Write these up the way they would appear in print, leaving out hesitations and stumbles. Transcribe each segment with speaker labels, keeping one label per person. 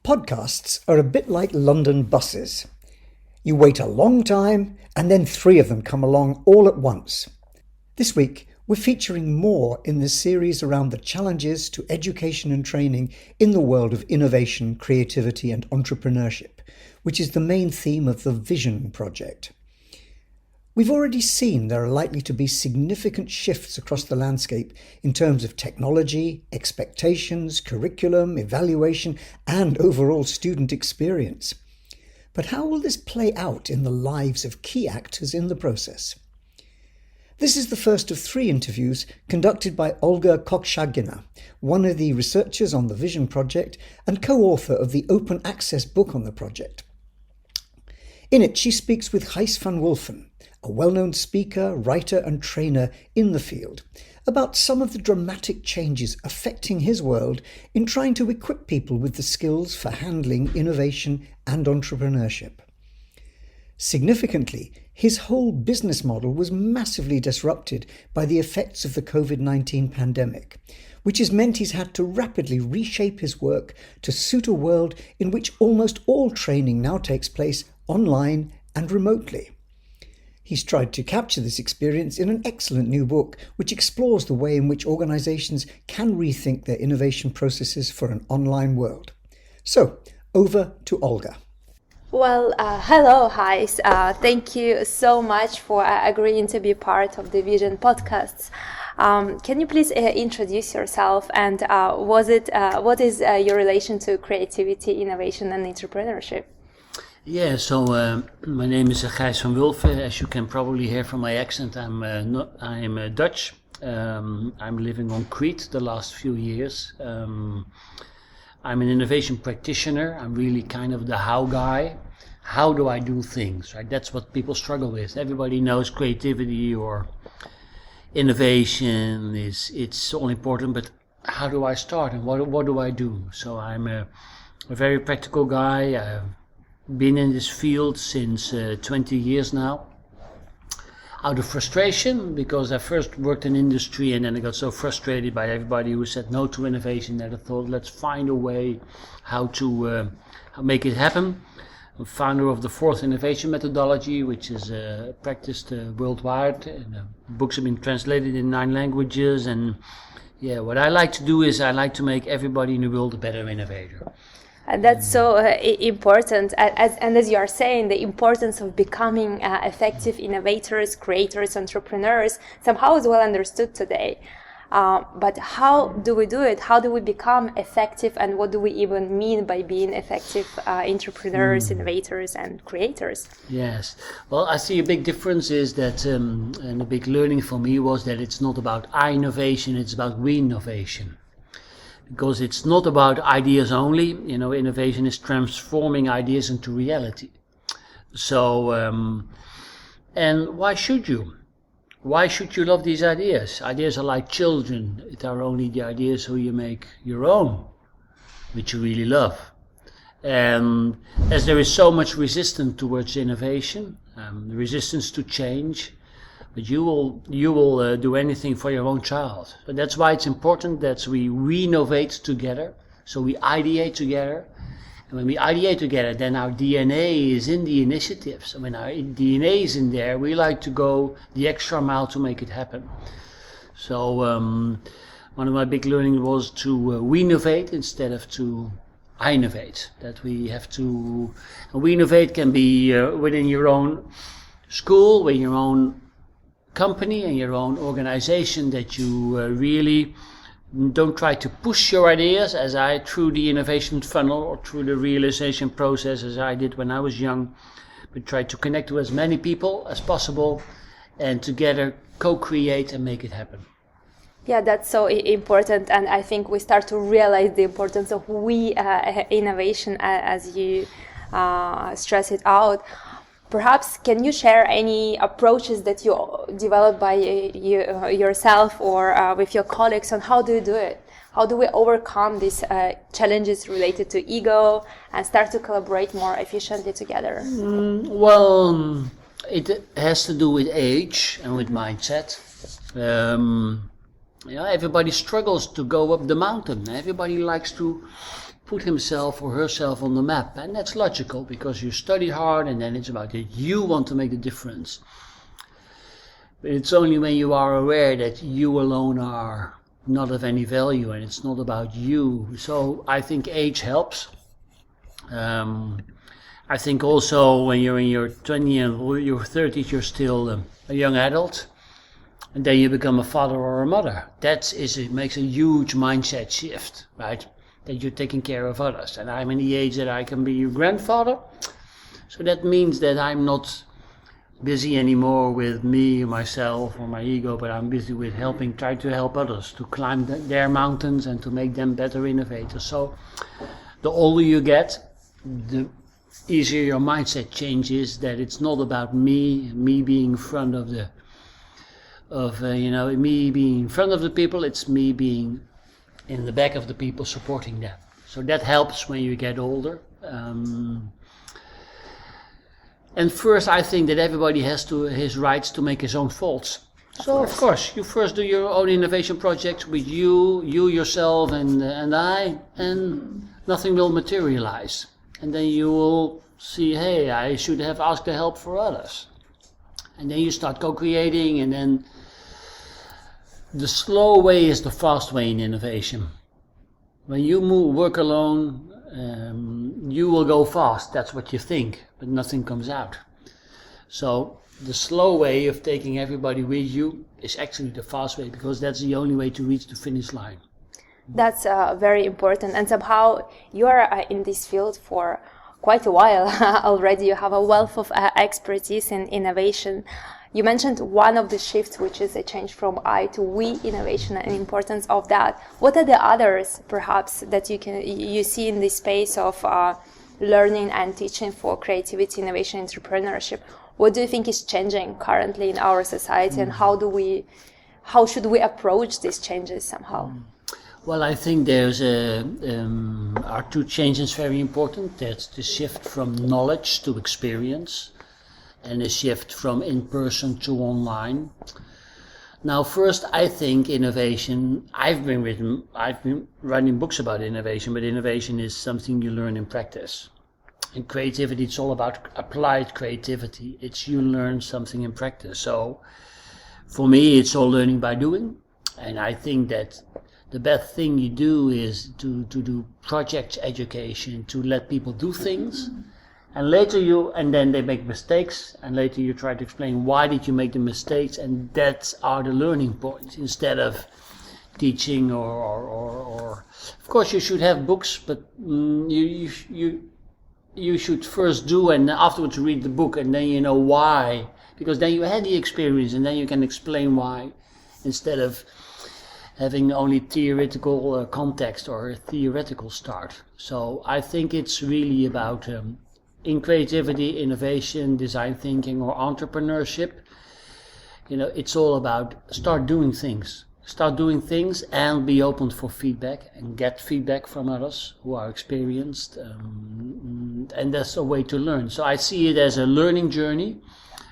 Speaker 1: Podcasts are a bit like London buses. You wait a long time and then 3 of them come along all at once. This week, we're featuring more in this series around the challenges to education and training in the world of innovation, creativity and entrepreneurship, which is the main theme of the Vision project. We've already seen there are likely to be significant shifts across the landscape in terms of technology, expectations, curriculum, evaluation, and overall student experience. But how will this play out in the lives of key actors in the process? This is the first of 3 interviews conducted by Olga Kokshagina, one of the researchers on the Vision project and co-author of the open access book on the project. In it, she speaks with Gijs van Wolfen, a well-known speaker, writer and trainer in the field, about some of the dramatic changes affecting his world in trying to equip people with the skills for handling innovation and entrepreneurship. Significantly, his whole business model was massively disrupted by the effects of the COVID-19 pandemic, which has meant he's had to rapidly reshape his work to suit a world in which almost all training now takes place online and remotely. He's tried to capture this experience in an excellent new book, which explores the way in which organizations can rethink their innovation processes for an online world. So, over to Olga.
Speaker 2: Well, hello, Gijs. Thank you so much for agreeing to be part of the Vision podcasts. Can you please introduce yourself and what is your relation to creativity, innovation and entrepreneurship?
Speaker 3: Yeah, so my name is Gijs van Wolfen. As you can probably hear from my accent, I'm Dutch. I'm living on Crete the last few years. I'm an innovation practitioner. I'm really kind of the how guy. How do I do things, right? That's what people struggle with. Everybody knows creativity or innovation it's all important, but how do I start and what do I do? So I'm a very practical guy. I've been in this field since 20 years now. Out of frustration, because I first worked in industry and then I got so frustrated by everybody who said no to innovation that I thought, let's find a way how to make it happen. I'm founder of the 4th innovation methodology, which is practiced worldwide. And, books have been translated in 9 languages. And yeah, what I like to do is I like to make everybody in the world a better innovator.
Speaker 2: And that's so important, as you are saying, the importance of becoming effective innovators, creators, entrepreneurs somehow is well understood today. But how do we do it? How do we become effective, and what do we even mean by being effective entrepreneurs, innovators and creators?
Speaker 3: Yes, well, I see a big difference is that, and a big learning for me was that it's not about innovation, it's about re-innovation. Because it's not about ideas only, innovation is transforming ideas into reality. So, and why should you? Why should you love these ideas? Ideas are like children. It are only the ideas who you make your own, which you really love. And as there is so much resistance towards innovation, resistance to change, but you will do anything for your own child. So that's why it's important that we re-innovate together. So we ideate together. And when we ideate together, then our DNA is in the initiative. So when our DNA is in there, we like to go the extra mile to make it happen. So one of my big learnings was to re-innovate instead of to innovate. That we have to... re-innovate can be within your own school, within your own company and your own organization, that you really don't try to push your ideas as I through the innovation funnel or through the realization process as I did when I was young, but try to connect with as many people as possible and together co-create and make it happen.
Speaker 2: Yeah, that's so important, and I think we start to realize the importance of innovation as you stress it out. Perhaps can you share any approaches that you developed by yourself or with your colleagues on how do you do it? How do we overcome these challenges related to ego and start to collaborate more efficiently together?
Speaker 3: Well, it has to do with age and with mindset. Everybody struggles to go up the mountain. Everybody likes to put himself or herself on the map. And that's logical, because you study hard and then it's about that you want to make the difference. But it's only when you are aware that you alone are not of any value and it's not about you. So I think age helps. I think also when you're in your 20s and your 30s, you're still a young adult. And then you become a father or a mother. It makes a huge mindset shift, right? That you're taking care of others. And I'm in the age that I can be your grandfather. So that means that I'm not busy anymore with me, myself, or my ego, but I'm busy with trying to help others to climb their mountains and to make them better innovators. So the older you get, the easier your mindset changes, that it's not about me being in front of me being in front of the people, it's me being in the back of the people supporting them. So that helps when you get older. And first, I think that everybody has his rights to make his own faults. So of course, you first do your own innovation projects with you yourself and I, and nothing will materialize. And then you will see, hey, I should have asked the help for others. And then you start co-creating, and then the slow way is the fast way in innovation. When you work alone, you will go fast, that's what you think, but nothing comes out. So the slow way of taking everybody with you is actually the fast way, because that's the only way to reach the finish line.
Speaker 2: That's very important, and somehow you are in this field for quite a while already. You have a wealth of expertise in innovation. You mentioned one of the shifts, which is a change from I to we innovation and importance of that. What are the others, perhaps, that you see in the space of learning and teaching for creativity, innovation, entrepreneurship? What do you think is changing currently in our society, and how should we approach these changes somehow?
Speaker 3: Well, I think there's are two changes very important. That's the shift from knowledge to experience, and a shift from in-person to online. Now, first, I think innovation, I've been writing books about innovation, but innovation is something you learn in practice. In creativity, it's all about applied creativity. It's you learn something in practice. So, for me, it's all learning by doing. And I think that the best thing you do is to do project education, to let people do things. And then they make mistakes, and later you try to explain why did you make the mistakes, and that are the learning points, instead of teaching or of course you should have books, but you should first do and afterwards read the book, and then you know why, because then you had the experience and then you can explain why, instead of having only theoretical context or a theoretical start. So I think it's really about in creativity, innovation, design thinking, or entrepreneurship, it's all about start doing things and be open for feedback and get feedback from others who are experienced, and that's a way to learn. So I see it as a learning journey,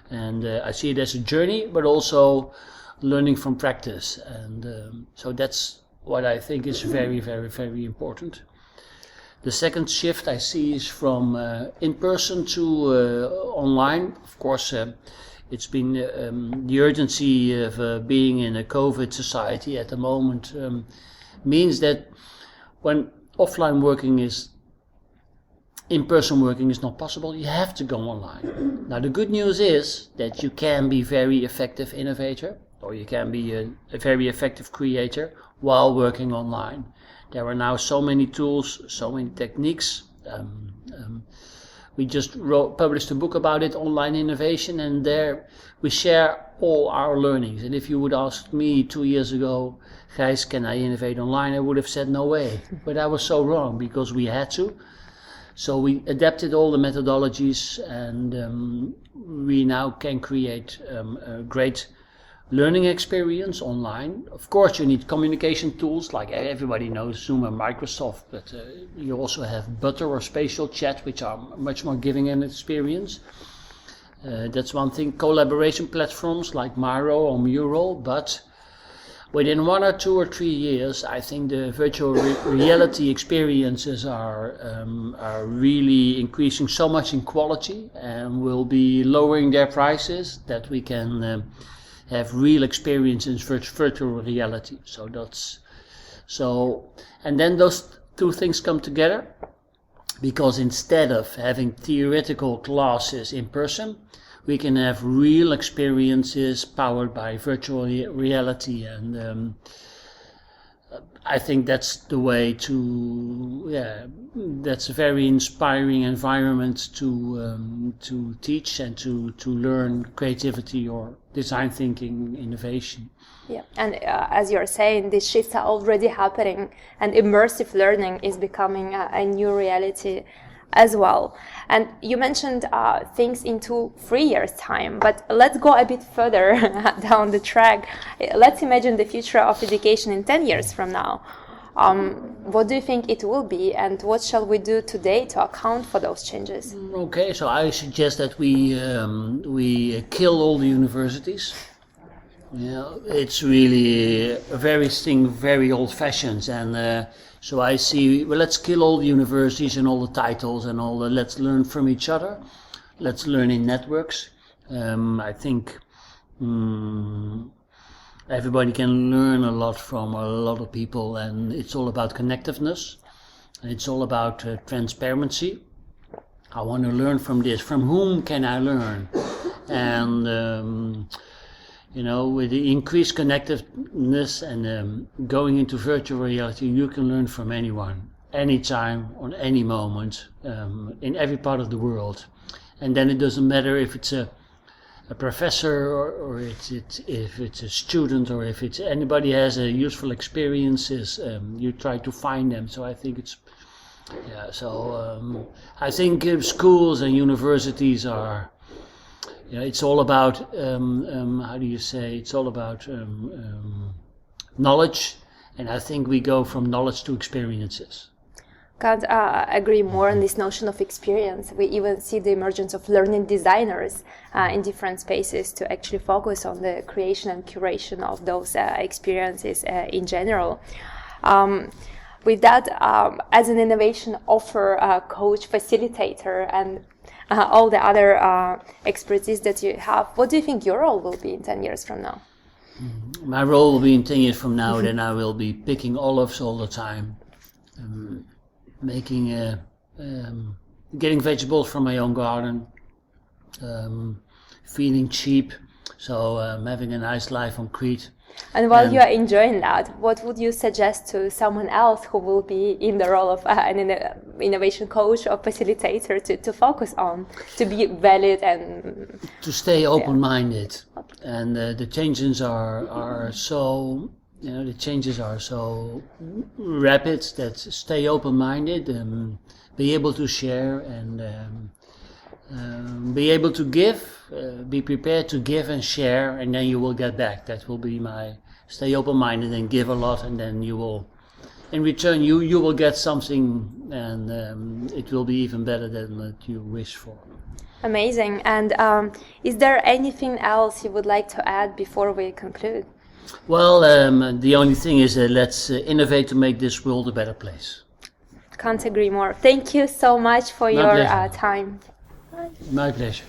Speaker 3: and I see it as a journey, but also learning from practice, and so that's what I think is very, very, very important. The second shift I see is from in-person to online. Of course, it's been the urgency of being in a COVID society at the moment means that when offline working is, in-person working is not possible, you have to go online. Now the good news is that you can be very effective innovator, or you can be a very effective creator while working online. There are now so many tools, so many techniques. We just published a book about it, Online Innovation, and there we share all our learnings. And if you would ask me 2 years ago, Gijs, can I innovate online? I would have said no way. But I was so wrong, because we had to. So we adapted all the methodologies, and we now can create a great learning experience online. Of course, you need communication tools, like everybody knows Zoom and Microsoft, but you also have Butter or Spatial Chat, which are much more giving an experience. That's one thing. Collaboration platforms like Miro or Mural, but within 1 or 2 or 3 years, I think the virtual reality experiences are really increasing so much in quality and will be lowering their prices that we can have real experience in virtual reality. And then those two things come together, because instead of having theoretical classes in person, we can have real experiences powered by virtual reality, and I think that's the way that's a very inspiring environment to teach and to learn creativity or design thinking, innovation.
Speaker 2: Yeah, and as you're saying, these shifts are already happening, and immersive learning is becoming a new reality as well. And you mentioned things in 2-3 years' time, but let's go a bit further down the track. Let's imagine the future of education in 10 years from now. What do you think it will be, and what shall we do today to account for those changes?
Speaker 3: Okay, so I suggest that we kill all the universities. It's really a very old-fashioned, and so I see. Well, let's kill all the universities and all the titles and all the. Let's learn from each other. Let's learn in networks. I think everybody can learn a lot from a lot of people, and it's all about connectiveness. And it's all about transparency. I want to learn from this. From whom can I learn? And with the increased connectiveness and going into virtual reality, you can learn from anyone, anytime, on any moment, in every part of the world. And then it doesn't matter if it's a professor or if it's a student, or if it's anybody has a useful experiences, you try to find them. So I think I think schools and universities are. It's all about, how do you say, it's all about knowledge, and I think we go from knowledge to experiences.
Speaker 2: Can't agree more on this notion of experience. We even see the emergence of learning designers in different spaces to actually focus on the creation and curation of those experiences in general. With that, as an innovation offer, coach, facilitator, and all the other expertise that you have, what do you think your role will be in 10 years from now?
Speaker 3: My role will be in 10 years from now, then I will be picking olives all the time, getting vegetables from my own garden, feeling cheap, so having a nice life on Crete.
Speaker 2: And while you are enjoying that, what would you suggest to someone else who will be in the role of an innovation coach or facilitator to focus on, to be valid and
Speaker 3: to stay open-minded? Okay. And the changes are so rapid that stay open-minded and be able to share and be able to give, be prepared to give and share, and then you will get back. That will be stay open-minded and give a lot, and then you will, in return, you will get something, and it will be even better than what you wish for.
Speaker 2: Amazing. And is there anything else you would like to add before we conclude?
Speaker 3: Well, the only thing is let's innovate to make this world a better place.
Speaker 2: Can't agree more. Thank you so much for your time.
Speaker 3: My pleasure.